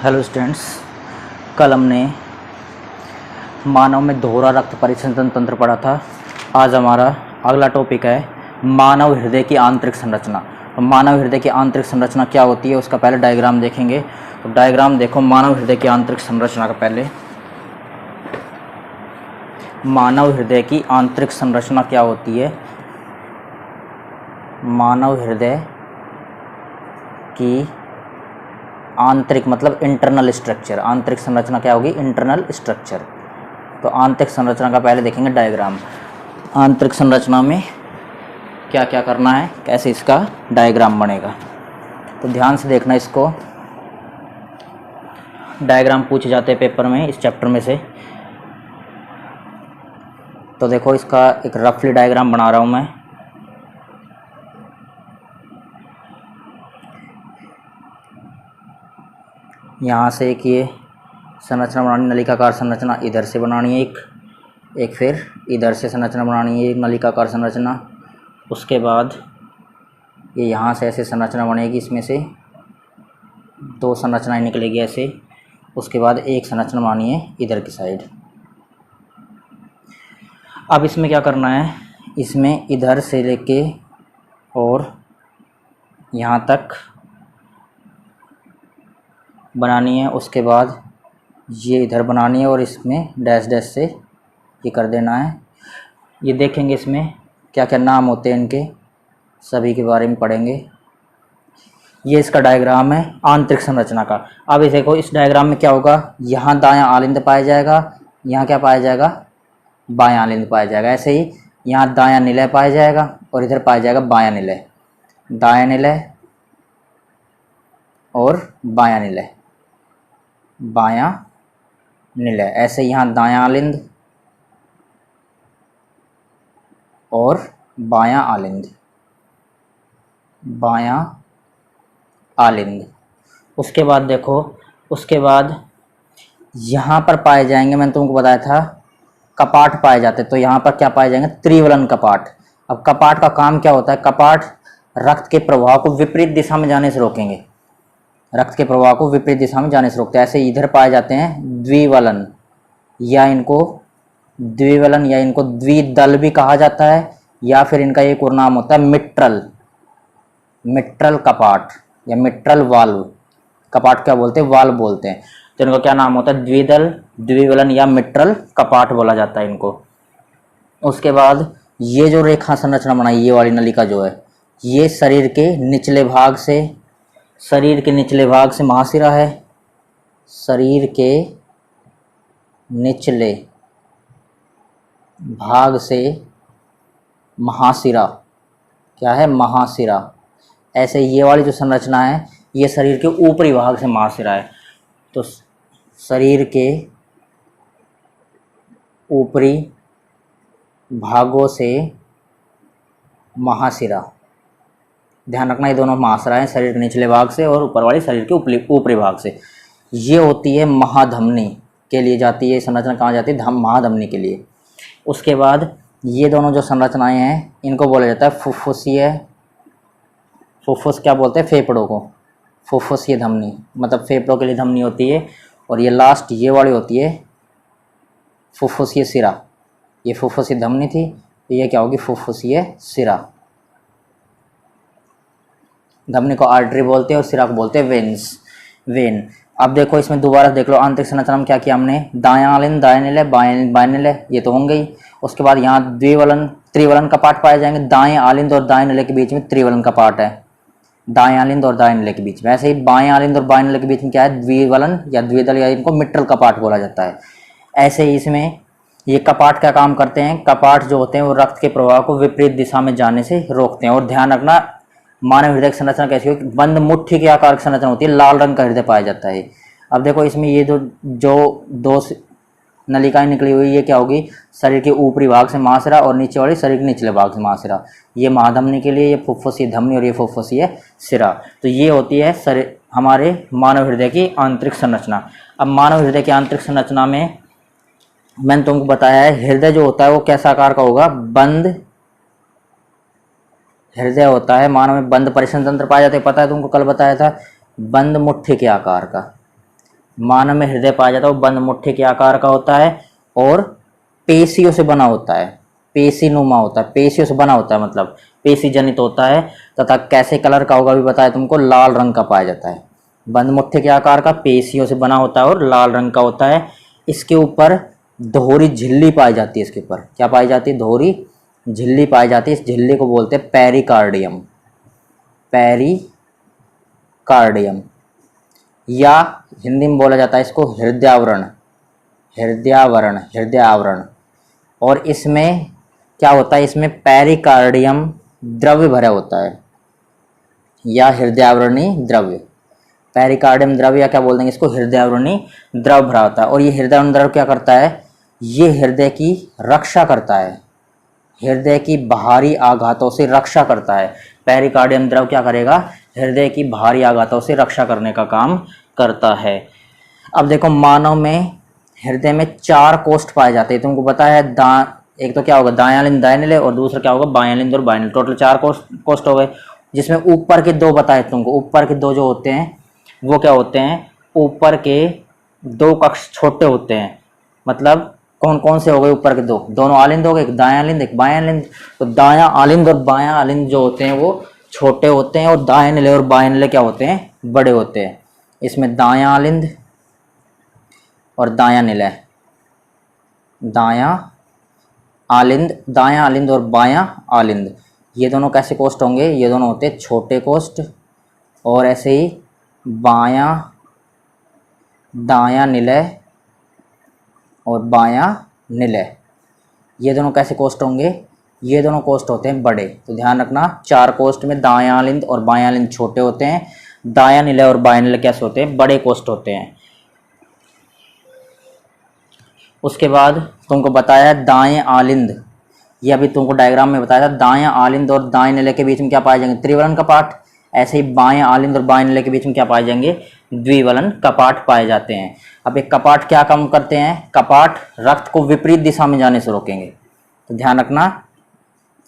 Hello students, कल हमने मानव में दोहरा रक्त परिसंचरण तंत्र पढ़ा था। आज हमारा अगला टॉपिक है मानव हृदय की आंतरिक संरचना। तो मानव हृदय की आंतरिक संरचना क्या होती है उसका पहले डायग्राम देखेंगे। तो डायग्राम देखो मानव हृदय की आंतरिक संरचना का। पहले मानव हृदय की आंतरिक संरचना क्या होती है। मानव हृदय की आंतरिक मतलब इंटरनल स्ट्रक्चर। आंतरिक संरचना क्या होगी? Internal structure. तो आंतरिक संरचना का पहले देखेंगे डायग्राम। आंतरिक संरचना में क्या क्या करना है, कैसे इसका डायग्राम बनेगा, तो ध्यान से देखना इसको। डायग्राम पूछे जाते हैं पेपर में इस चैप्टर में से। तो देखो इसका एक रफली डायग्राम बना रहा हूँ मैं। यहाँ से एक ये संरचना बनानी, नलिकाकार संरचना इधर से बनानी है एक फिर इधर से संरचना बनानी है, एक नलिकाकार संरचना। उसके बाद ये यहाँ से ऐसे संरचना बनेगी, इसमें से दो संरचनाएं निकलेगी ऐसे। उसके बाद एक संरचना बनानी है इधर की साइड। अब इसमें क्या करना है, इसमें इधर से लेके और यहाँ तक बनानी है। उसके बाद ये इधर बनानी है और इसमें डैश डैश से ये कर देना है। ये देखेंगे इसमें क्या क्या नाम होते हैं इनके, सभी के बारे में पढ़ेंगे। ये इसका डायग्राम है आंतरिक संरचना का। अब इस देखो, इस डायग्राम में क्या होगा, यहाँ दायां आलिंद पाया जाएगा, यहाँ क्या पाया जाएगा, बायां आलिंद पाया जाएगा। ऐसे ही यहाँ दायां निलय पाया जाएगा और इधर पाया जाएगा बायां निलय। दायां निलय और बायां निलय, बायां निलय। ऐसे यहाँ दायां आलिंद और बायां आलिंद, बायां आलिंद। उसके बाद देखो, उसके बाद यहाँ पर पाए जाएंगे, मैंने तुमको बताया था कपाट पाए जाते। तो यहाँ पर क्या पाए जाएंगे, त्रिवलन कपाट। अब कपाट का काम क्या होता है, कपाट रक्त के प्रवाह को विपरीत दिशा में जाने से रोकेंगे, रक्त के प्रवाह को विपरीत दिशा में जाने से रोकते हैं। ऐसे इधर पाए जाते हैं द्विवलन, या इनको द्विवलन या इनको द्विदल भी कहा जाता है, या फिर इनका एक और नाम होता है मिट्रल, मिट्रल कपाट या मिट्रल वाल्व। कपाट क्या बोलते हैं, वाल्व बोलते हैं। तो इनका क्या नाम होता है, द्विदल, द्विवलन या मिट्रल कपाट बोला जाता है इनको। उसके बाद ये जो रेखा संरचना बनाई, ये वाली नलिका जो है, ये शरीर के निचले भाग से, शरीर के निचले भाग से महाशिरा है। शरीर के निचले भाग से महाशिरा, क्या है, महाशिरा। ऐसे ये वाली जो संरचना है, ये शरीर के ऊपरी भाग से महाशिरा है। तो शरीर के ऊपरी भागों से महाशिरा, ध्यान रखना ये दोनों महाशिरा हैं, शरीर के निचले भाग से और ऊपर वाली शरीर के ऊपरी भाग से। ये होती है महाधमनी के लिए जाती है संरचना, कहाँ जाती है, महाधमनी के लिए। उसके बाद ये दोनों जो संरचनाएं हैं इनको बोला जाता है फुफ्फुसीय। फुफ्फुस क्या बोलते हैं, फेफड़ों को, फुफ्फुसीय धमनी, मतलब फेफड़ों के लिए धमनी होती है। और ये लास्ट ये वाली होती है फुफ्फुसीय सिरा। ये फुफ्फुसीय धमनी थी, तो ये क्या होगी, फुफ्फुसीय सिरा। धमनी को आर्टरी बोलते हैं और सिरा को बोलते हैं वेन्स, वेन। अब देखो इसमें दोबारा देख लो, आंतरिक संरचना में क्या किया हमने, दायां आलिंद, दायां निलय, बायां निलय, ये तो होंगे ही। उसके बाद यहाँ द्विवलन, त्रिवलन कपाट पाए जाएंगे। दाएं आलिंद और दाएं निलय के बीच में त्रिवलन कपाट है, दाएं आलिंद और दाएं निलय के बीच में। ऐसे ही बाएं आलिंद और बाएं निलय के बीच में क्या है, द्विवलन या द्विदल, या इनको मिट्रल कपाट बोला जाता है। ऐसे ही इसमें ये कपाट क्या काम करते हैं, कपाट जो होते हैं वो रक्त के प्रवाह को विपरीत दिशा में जाने से रोकते हैं। और ध्यान रखना, मानव हृदय की संरचना कैसी होगी, बंद मुट्ठी के आकार की संरचना होती है, लाल रंग का हृदय पाया जाता है। अब देखो इसमें ये जो दो नलिकाएं निकली हुई, ये क्या होगी, शरीर के ऊपरी भाग से महाशिरा और नीचे वाली शरीर के निचले भाग से महाशिरा। ये महाधमनी के लिए, ये फुफ्फुसीय धमनी और ये फुफ्फुसीय सिरा। तो ये होती है शरीर हमारे मानव हृदय की आंतरिक संरचना। अब मानव हृदय की आंतरिक संरचना में मैंने तुमको बताया है, हृदय जो होता है वो कैसा आकार का होगा, बंद हृदय होता है। मानव में बंद परिसंचरण तंत्र पाए जाते हैं, पता है तुमको, कल बताया था, बंद मुट्ठी के आकार का। मानव में हृदय पाया जाता है वो बंद मुट्ठी के आकार का होता है और पेशियों से बना होता है, पेशीनुमा होता है, पेशियों से बना होता है, मतलब पेशी जनित होता है। तथा कैसे कलर का होगा भी बताया तुमको, लाल रंग का पाया जाता है। बंद मुट्ठी के आकार का, पेशियों से बना होता है और लाल रंग का होता है। इसके ऊपर दोहरी झिल्ली पाई जाती है। इसके ऊपर क्या पाई जाती है? दोहरी झिल्ली पाई जाती है। इस झिल्ली को बोलते हैं पेरिकार्डियम, पेरिकार्डियम, या हिंदी में बोला जाता है इसको हृदयावरण, हृदयावरण, हृदयावरण। और इसमें क्या होता है? इसमें पेरिकार्डियम द्रव्य भरा होता है या हृदयावरणी द्रव्य, पेरिकार्डियम द्रव्य या क्या बोल देंगे इसको, हृदयावरणी द्रव्य भरा होता है। और ये हृदयावरणी द्रव्य क्या करता है? ये हृदय की रक्षा करता है, हृदय की बाहरी आघातों से रक्षा करता है। पेरिकार्डियम द्रव्य क्या करेगा? हृदय की बाहरी आघातों से रक्षा करने का काम करता है। अब देखो, मानव में हृदय में 4 कोष्ठ पाए जाते हैं। तुमको पता है, एक तो क्या होगा, दायालिंद दायानिले, और दूसरा क्या होगा, बायालिंद और बायानिले। टोटल 4 कोष्ठ हो गए, जिसमें ऊपर के 2 बताए तुमको। ऊपर के 2 जो होते हैं वो क्या होते हैं? ऊपर के 2 कक्ष छोटे होते हैं। मतलब कौन कौन से हो गए ऊपर के 2? दोनों आलिंद हो गए, एक दायालिंद एक बायालिंद। तो दायां आलिंद और बायां आलिंद जो होते हैं वो छोटे होते हैं, और दायानिले और बायानिले क्या होते हैं? बड़े होते हैं। इसमें दायां आलिंद और दायां निलय, दायां आलिंद और बायां आलिंद, ये दोनों कैसे कोष्ठ होंगे? ये दोनों होते हैं छोटे कोष्ठ। और ऐसे ही दायां निलय और बायां निलय, ये दोनों कैसे कोष्ठ होंगे? ये दोनों कोष्ठ होते हैं बड़े। तो ध्यान रखना, 4 कोष्ठ में दायां आलिंद और बायां आलिंद छोटे होते हैं, दायां निलय और बायां निलय कैसे होते हैं? बड़े कोष्ठ होते हैं। उसके बाद तुमको बताया दाएं आलिंद, ये अभी तुमको डायग्राम में बताया था। दायां आलिंद और दाएं निलय के बीच में क्या पाए जाएंगे? त्रिवलन कपाट। ऐसे ही बाएं आलिंद और बाएं निलय के बीच में क्या पाए जाएंगे? द्विवलन कपाट पाए जाते हैं। अब एक कपाट क्या काम करते हैं? कपाट रक्त को विपरीत दिशा में जाने से रोकेंगे। तो ध्यान रखना,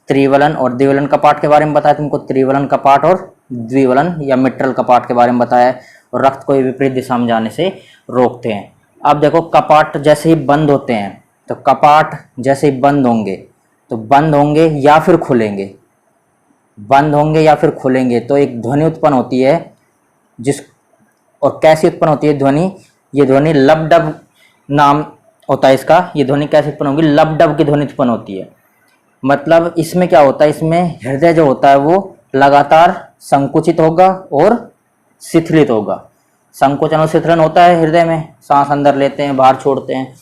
त्रिवलन और द्विवलन कपाट के बारे में बताया तुमको, त्रिवलन कपाट और द्विवलन या मिट्रल कपाट के बारे में बताया, और रक्त को विपरीत दिशा में जाने से रोकते हैं। अब देखो, कपाट जैसे ही बंद होते हैं, तो कपाट जैसे ही बंद होंगे, तो बंद होंगे या फिर खुलेंगे, बंद होंगे या फिर खुलेंगे, तो एक ध्वनि उत्पन्न होती है। और कैसी उत्पन्न होती है ध्वनि? ये ध्वनि लबडब नाम होता है इसका। ये ध्वनि कैसे उत्पन्न होगी? लबडब की ध्वनि उत्पन्न होती है। मतलब इसमें क्या होता है? इसमें हृदय जो होता है वो लगातार संकुचित होगा और शिथिलित होगा। संकोचन और शिथिलन होता है हृदय में, सांस अंदर लेते हैं बाहर छोड़ते हैं।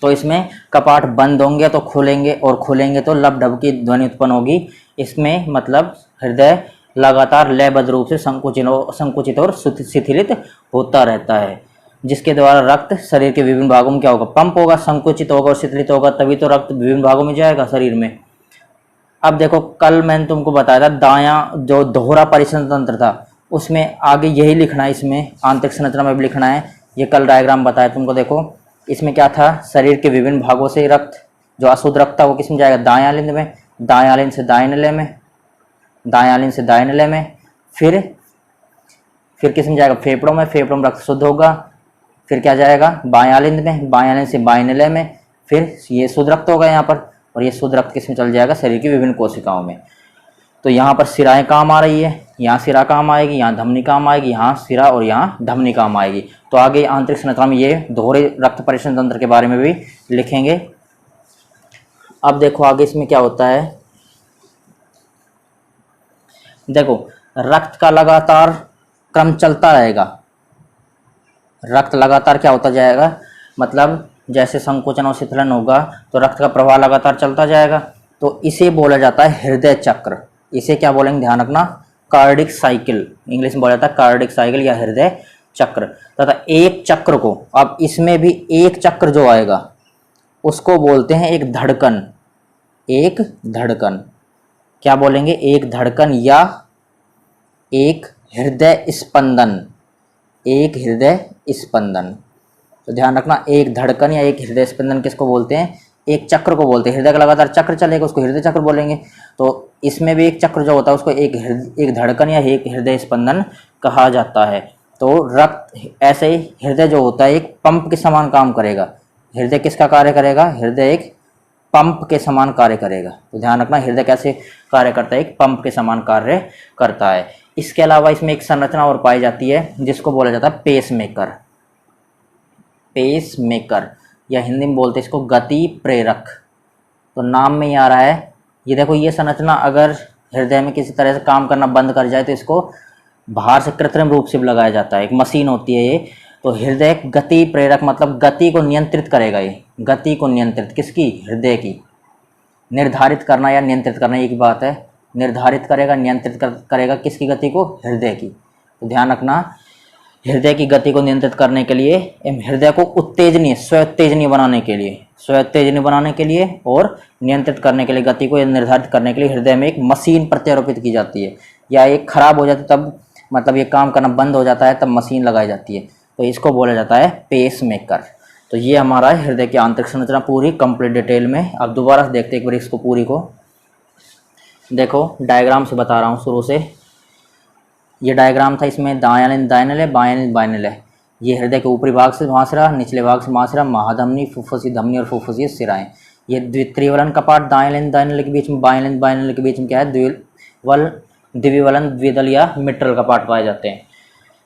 तो इसमें कपाट बंद होंगे तो खुलेंगे, और खुलेंगे तो लबडब की ध्वनि उत्पन्न होगी। इसमें मतलब हृदय लगातार लयबद्ध रूप से संकुचित और शिथिलित होता रहता है, जिसके द्वारा रक्त शरीर के विभिन्न भागों में क्या होगा? पंप होगा, संकुचित होगा और शिथिलित होगा, तभी तो रक्त विभिन्न भागों में जाएगा शरीर में। अब देखो, कल मैंने तुमको बताया था दायां जो दोहरा परिसंचरण तंत्र था, उसमें आगे यही लिखना है, इसमें आंतरिक संरचना में भी लिखना है। ये कल डायग्राम बताया तुमको। देखो, इसमें क्या था? शरीर के विभिन्न भागों से रक्त जो अशुद्ध रक्त था वो किस में जाएगा? दाएं आलिंद में, दाएं आलिंद से दाएं निलय में, दाएं आलिंद से दाएं निलय में, फिर किस में जाएगा? फेफड़ों में, फेफड़ों में रक्त शुद्ध होगा। फिर क्या जाएगा? बाएं आलिंद में, बाएं आलिंद से बाएं निलय में, फिर ये शुद्ध रक्त होगा यहाँ पर, और ये शुद्ध रक्त किस में चल जाएगा? शरीर की विभिन्न कोशिकाओं में। तो यहाँ पर सिराएं काम आ रही है, यहाँ सिरा काम आएगी, यहाँ धमनी काम आएगी, यहाँ सिरा और यहाँ धमनी काम आएगी। तो आगे आंतरिक संरचना में ये दोहरे रक्त परिसंचरण तंत्र के बारे में भी लिखेंगे। अब देखो आगे इसमें क्या होता है। देखो, रक्त का लगातार क्रम चलता रहेगा, रक्त लगातार क्या होता जाएगा? मतलब जैसे संकोचन और शिथिलन होगा तो रक्त का प्रवाह लगातार चलता जाएगा। तो इसे बोला जाता है हृदय चक्र। इसे क्या बोलेंगे? ध्यान रखना, कार्डिक साइकिल, इंग्लिश में बोला जाता है कार्डिक साइकिल या हृदय चक्र। तथा एक चक्र को, अब इसमें भी एक चक्र जो आएगा उसको बोलते हैं एक धड़कन। एक धड़कन क्या बोलेंगे? एक धड़कन या एक हृदय स्पंदन, एक हृदय स्पंदन। तो ध्यान रखना, एक धड़कन या एक हृदय स्पंदन किसको बोलते हैं? एक चक्र को बोलते हैं। हृदय का लगातार चक्र चलेगा उसको हृदय चक्र बोलेंगे। तो इसमें भी एक चक्र जो होता है उसको एक धड़कन या एक हृदय स्पंदन कहा जाता है। तो रक्त ऐसे ही हृदय जो होता है एक पंप के समान काम करेगा। हृदय किसका कार्य करेगा? हृदय एक पंप के समान कार्य करेगा। तो ध्यान रखना हृदय कैसे कार्य करता है, एक पंप के समान कार्य करता है। इसके अलावा इसमें एक संरचना और पाई जाती है जिसको बोला जाता है पेस मेकर। पेस मेकर या हिंदी में बोलते हैं इसको गति प्रेरक। तो नाम में ही आ रहा है, ये देखो ये संरचना अगर हृदय में किसी तरह से काम करना बंद कर जाए तो इसको बाहर से कृत्रिम रूप से लगाया जाता है, एक मशीन होती है ये। तो हृदय गति प्रेरक मतलब गति को नियंत्रित करेगा। ये गति को नियंत्रित किसकी? हृदय की। निर्धारित करना या नियंत्रित करना एक ही बात है। निर्धारित करेगा, नियंत्रित करेगा किसकी गति को? हृदय की। तो ध्यान रखना हृदय की गति को नियंत्रित करने के लिए, हृदय को उत्तेजनीय स्वोत्तेजनीय बनाने के लिए, स्वोत्तेजनीय बनाने के लिए और नियंत्रित करने के लिए, गति को निर्धारित करने के लिए हृदय में एक मशीन प्रत्यारोपित की जाती है। या एक खराब हो जाती है तब, मतलब ये काम करना बंद हो जाता है तब मशीन लगाई जाती है, तो इसको बोला जाता है पेस मेकर। तो ये हमारा हृदय की आंतरिक संरचना पूरी कंप्लीट डिटेल में। अब दोबारा से देखते एक बार इसको पूरी को। देखो डायग्राम से बता रहा हूँ शुरू से। ये डायग्राम था, इसमें दायां लिंब दाहिने है, बायां लिंब बाइने है। ये हृदय के ऊपरी भाग से महाशिरा, निचले भाग से महाशिरा, महाधमनी, फुफ्फुसी धमनी और फुफ्फुसी शिराएं। ये त्रिवलन कपाट दाएं लिंब दाहिने के बीच में, बाएं लिंब बाइने के बीच में क्या है? द्विवलन द्विदल या मिट्रल कपाट पाए जाते हैं।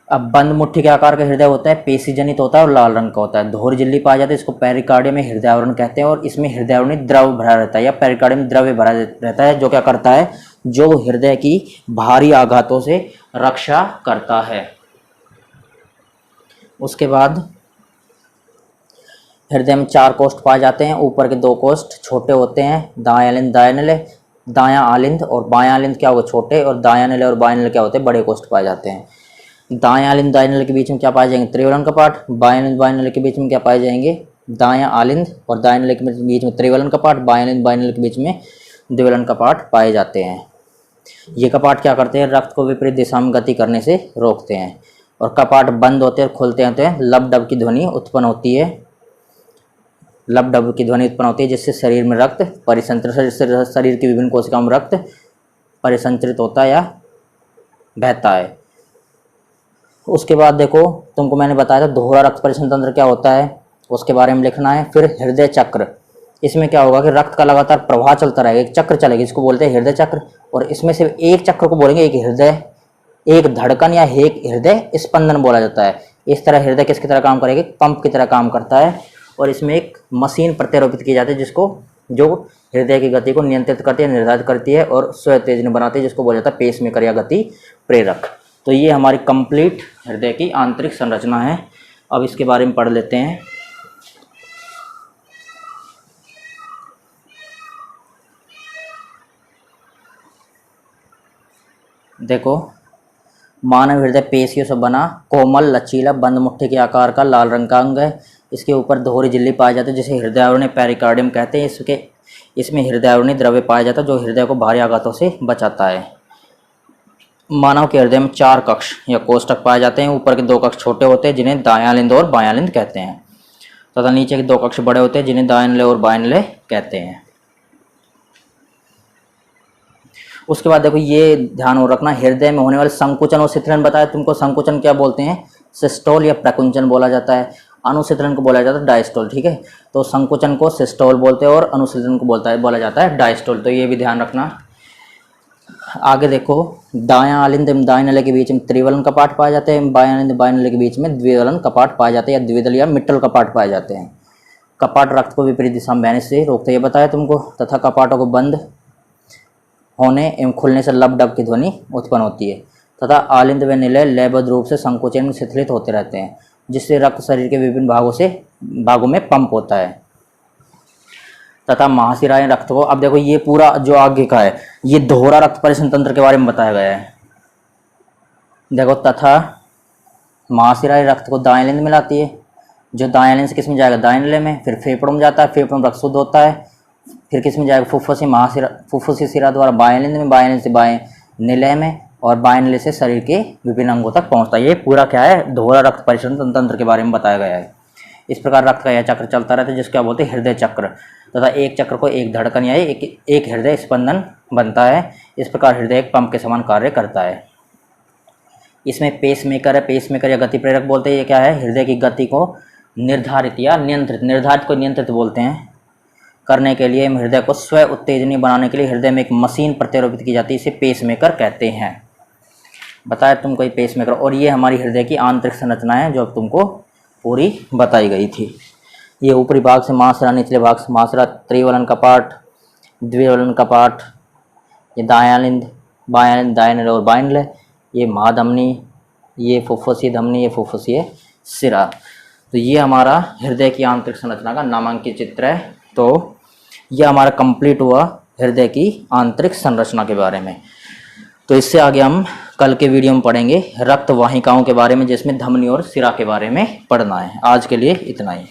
अब बंद मुट्ठी के आकार का हृदय होता है, पेशी जनित होता है और लाल रंग का होता है। दोहरी झिल्ली पाई जाती है, इसको पेरिकार्डियम में हृदय आवरण कहते हैं और इसमें हृदय आवरण द्रव भरा रहता है या पेरिकार्डियम में द्रव्य भरा रहता है, जो क्या करता है? जो हृदय की भारी आघातों से रक्षा करता है। उसके बाद हृदय में 4 कोष्ठ पाए जाते हैं। ऊपर के 2 कोष्ठ छोटे होते हैं, दायां आलिंद दायां दायां आलिंद और बायां आलिंद क्या होगा? छोटे। और दायां निले और बायां निले क्या होते हैं? बड़े कोष्ठ पाए जाते हैं। दायां आलिंद दायां निले के बीच में क्या पाए जाएंगे? त्रिवलन कपाट। बायां आलिंद बायां निले के बीच में क्या पाए जाएंगे? दायां आलिंद और दायां निले के बीच में त्रिवलन कपाट। बायां आलिंद बायां निले के बीच में द्विवलन कपाट पाए जाते हैं। ये कपाट क्या करते हैं? रक्त को विपरीत दिशा में गति करने से रोकते हैं। और कपाट बंद होते हैं और खुलते हैं तो लब डब की ध्वनि उत्पन्न होती है। लब डब की ध्वनि उत्पन्न होती है जिससे शरीर में रक्त परिसंचरित, शरीर की विभिन्न कोशिकाओं में रक्त परिसंचरित होता है या बहता है। उसके बाद देखो तुमको मैंने बताया था दोहरा रक्त परिसंचरण तंत्र क्या होता है, उसके बारे में लिखना है। फिर हृदय चक्र, इसमें क्या होगा कि रक्त का लगातार प्रवाह चलता रहेगा, एक चक्र चलेगा, इसको बोलते हैं हृदय चक्र। और इसमें सिर्फ एक चक्र को बोलेंगे एक हृदय, एक धड़कन या एक हृदय स्पंदन बोला जाता है। इस तरह हृदय किसकी तरह काम करेगा? पंप की तरह काम करता है। और इसमें एक मशीन प्रत्यारोपित की जाती है जिसको जो हृदय की गति को नियंत्रित करती है, निर्धारित करती है और स्वोत्तेजन बनाती है, जिसको बोला जाता है पेस मेकर या गति प्रेरक। तो ये हमारी कंप्लीट हृदय की आंतरिक संरचना है। अब इसके बारे में पढ़ लेते हैं। देखो मानव हृदय पेशियों से बना कोमल लचीला बंद मुट्ठी के आकार का लाल रंग का अंग है। इसके ऊपर दोहरी झिल्ली पाई जाती है जिसे हृदय आवरण पेरिकार्डियम कहते हैं। इसमें हृदय आवरणीय द्रव्य पाया जाता है जो हृदय को भारी आघातों से बचाता है। मानव के हृदय में 4 कक्ष या कोष्ठक पाए जाते हैं। ऊपर के 2 कक्ष छोटे होते हैं जिन्हें दायां लिंद और बायां लिंद कहते हैं, तथा नीचे के 2 कक्ष बड़े होते हैं जिन्हें दायां निले और बायां निले कहते हैं। उसके बाद देखो ये ध्यान हो रखना, हृदय में होने वाले संकुचन और शिथिलन बताया तुमको। संकुचन क्या बोलते हैं? सिस्टोल या प्रकुंचन बोला जाता है। अनुशिथिलन को बोला जाता है डायस्टोल। ठीक है, तो संकुचन को सिस्टोल बोलते हैं और अनुशिथिलन को बोला जाता है डायस्टोल। तो ये भी ध्यान रखना। आगे देखो दायां आलिंद एवं दाएं नले के बीच में त्रिवलन कपाट पाए जाते हैं। बायां आलिंद बाएं नले के बीच में द्विवलन कपाट पाए जाते हैं या द्विदल या मिट्टल कपाट पाए जाते हैं। कपाट रक्त को विपरीत दिशा में बहने से रोकते, ये बताया तुमको। तथा कपाटों को बंद होने एवं खुलने से लब डब की ध्वनि उत्पन्न होती है। तथा आलिंद व निलय लयबद्ध रूप से संकुचन में शिथिलित होते रहते हैं, जिससे रक्त शरीर के विभिन्न भागों में पंप होता है। तथा महाशिराएं रक्त को, अब देखो ये पूरा जो आगे का है ये दोहरा रक्त परिसंचरण तंत्र के बारे में बताया गया है। देखो तथा महाशिराएं रक्त को दाएं लिंद में लाती है, जो दाएं लिंद से किस में जाएगा? दाएं निले में। फिर फेफड़ों में जाता है, फेफड़ों में रक्त शुद्ध होता है। फिर किस में जाएगा? फुफ्फुसी शिरा द्वारा बाएं लिंद में, बाएं लिंद से बाएं निलय में और बाएं निलय से शरीर के विभिन्न अंगों तक पहुंचता है। ये पूरा क्या है? दोहरा रक्त परिसंचरण तंत्र के बारे में बताया गया है। इस प्रकार रक्त का यह चक्र चलता रहता है जिसको क्या बोलते हैं? हृदय चक्र। तथा एक चक्र को एक धड़कन या एक हृदय स्पंदन बनता है। इस प्रकार हृदय एक पंप के समान कार्य करता है। इसमें पेसमेकर है, पेसमेकर या गति प्रेरक बोलते हैं। ये क्या है, हृदय की गति को निर्धारित या नियंत्रित, निर्धारित को नियंत्रित बोलते हैं, करने के लिए, हृदय को स्व उत्तेजनी बनाने के लिए हृदय में एक मशीन प्रत्यारोपित की जाती है, इसे पेसमेकर कहते हैं। बताया तुमको ये पेसमेकर। और ये हमारी हृदय की आंतरिक संरचना है जो अब तुमको पूरी बताई गई थी। ये ऊपरी भाग से महाशिरा, निचले भाग से महाशिरा, त्रिवलन कपाट, द्विवलन कपाट, ये दायालिंद, बायालिंद, दायानिल और बाइनल, ये महाधमनी, ये फुफ्फुसीय धमनी, ये फुफ्फुसीय शिरा। तो ये हमारा हृदय की आंतरिक संरचना का नामांकित चित्र है। तो यह हमारा कंप्लीट हुआ हृदय की आंतरिक संरचना के बारे में। तो इससे आगे हम कल के वीडियो में पढ़ेंगे रक्त वाहिकाओं के बारे में, जिसमें धमनी और शिरा के बारे में पढ़ना है। आज के लिए इतना ही।